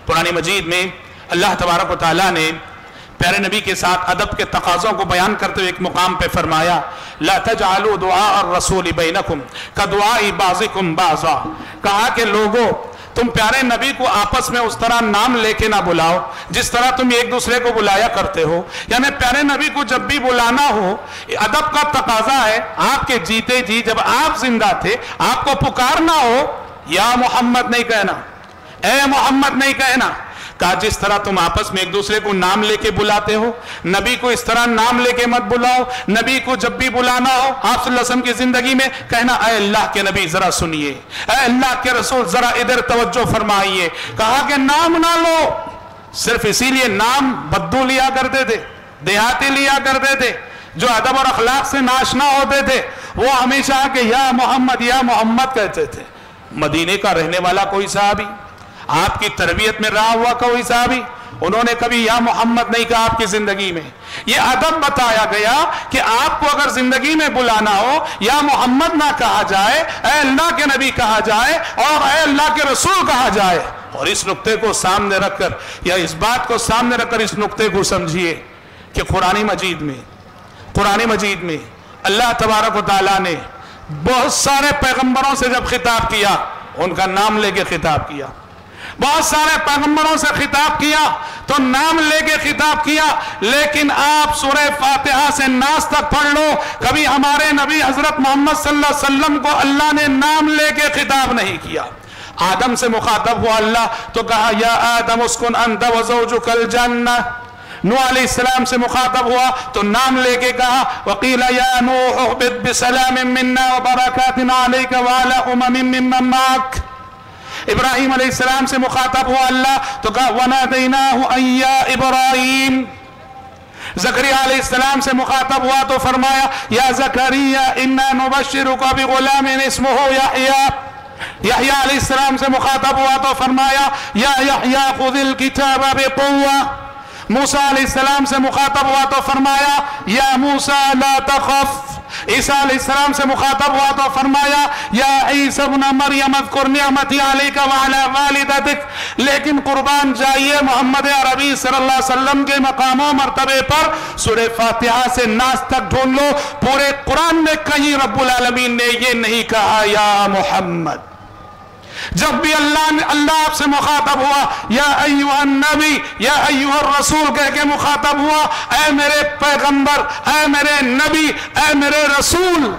قرآن مجید میں اللہ تبارک و تعالیٰ نے پیارے نبی کے ساتھ ادب کے تقاضوں کو بیان کرتے ہوئے ایک مقام پہ فرمایا لا تجعلوا دعاء الرسول بینکم کدعاء بعضکم بعضا، کہا کہ لوگوں تم پیارے نبی کو آپس میں اس طرح نام لے کے نہ بلاؤ جس طرح تم ایک دوسرے کو بلایا کرتے ہو. یعنی پیارے نبی کو جب بھی بلانا ہو ادب کا تقاضا ہے، آپ کے جیتے جی جب آپ زندہ تھے آپ کو پکارنا ہو یا محمد نہیں کہنا، اے محمد نہیں کہنا. کہا جس طرح تم آپس میں ایک دوسرے کو نام لے کے بلاتے ہو نبی کو اس طرح نام لے کے مت بلاؤ. نبی کو جب بھی بلانا ہو آپ صلی اللہ علیہ وسلم کی زندگی میں کہنا اے اللہ کے نبی ذرا سنیے، اے اللہ کے رسول ذرا ادھر توجہ فرمائیے. کہا کہ نام نہ لو، صرف اسی لیے نام بدو لیا کرتے تھے، دیہاتی لیا کرتے تھے، جو ادب اور اخلاق سے ناشنا ہوتے تھے وہ ہمیشہ کہ یا محمد کہتے تھے. مدینے کا رہنے والا کوئی صحابی، آپ کی تربیت میں رہا ہوا کوئی صحابی، انہوں نے کبھی یا محمد نہیں کہا آپ کی زندگی میں. یہ ادب بتایا گیا کہ آپ کو اگر زندگی میں بلانا ہو یا محمد نہ کہا جائے، اے اللہ کے نبی کہا جائے اور اے اللہ کے رسول کہا جائے. اور اس نقطے کو سامنے رکھ کر یا اس بات کو سامنے رکھ کر اس نقطے کو سمجھیے کہ قرآن مجید میں اللہ تبارک و تعالیٰ نے بہت سارے پیغمبروں سے جب خطاب کیا ان کا نام لے کے خطاب کیا. بہت سارے پیغمبروں سے خطاب کیا تو نام لے کے خطاب کیا. لیکن آپ سورہ فاتحہ سے ناس تک پڑھ لو، کبھی ہمارے نبی حضرت محمد صلی اللہ علیہ وسلم کو اللہ نے نام لے کے خطاب نہیں کیا. آدم سے مخاطب ہوا اللہ تو کہا یا آدم اسکن انت وزوجک الجنہ. نوح علیہ السلام سے مخاطب ہوا تو نام لے کے کہا وقیل یا نوح اہبط بسلام منا وبرکات علیک وعلی امم ممن معک. ابراہیم علیہ السلام سے مخاطب ہوا اللہ تو کہا وَنَادَيْنَاهُ أَن يَا إِبْرَاهِيمُ. زکریا علیہ السلام سے مخاطب ہوا تو فرمایا یا زکریا اِنَّا نُبَشِّرُكَ بِغُلَامٍ اسْمُهُ يَحْيَا. یحییٰ علیہ السلام سے مخاطب ہوا تو فرمایا یا یحییٰ خُذِ الْكِتَابَ بِقُوَّةٍ. موسیٰ علیہ السلام سے مخاطب ہوا تو فرمایا یا موسیٰ لا تخف. عیسیٰ علیہ السلام سے مخاطب ہوا تو فرمایا یا عیسی ابن مریم اذکر نعمتی علیک وعلی والدتک. لیکن قربان جائیے محمد عربی صلی اللہ علیہ وسلم کے مقام و مرتبے پر سورہ فاتحہ سے ناس تک ڈھونڈ لو، پورے قرآن میں کہیں رب العالمین نے یہ نہیں کہا یا محمد. جب بھی اللہ آپ سے مخاطب ہوا یا ایوہ النبی یا ایوہ الرسول کہہ کے مخاطب ہوا، اے میرے پیغمبر، اے میرے نبی، اے میرے رسول.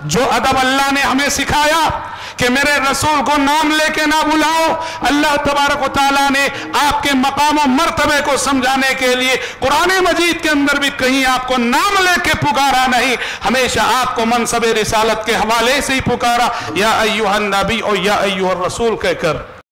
جو ادب اللہ نے ہمیں سکھایا کہ میرے رسول کو نام لے کے نہ بلاؤ، اللہ تبارک و تعالیٰ نے آپ کے مقام و مرتبے کو سمجھانے کے لیے قرآن مجید کے اندر بھی کہیں آپ کو نام لے کے پکارا نہیں، ہمیشہ آپ کو منصب رسالت کے حوالے سے ہی پکارا یا ایوہ النبی اور یا ایوہ الرسول کہہ کر.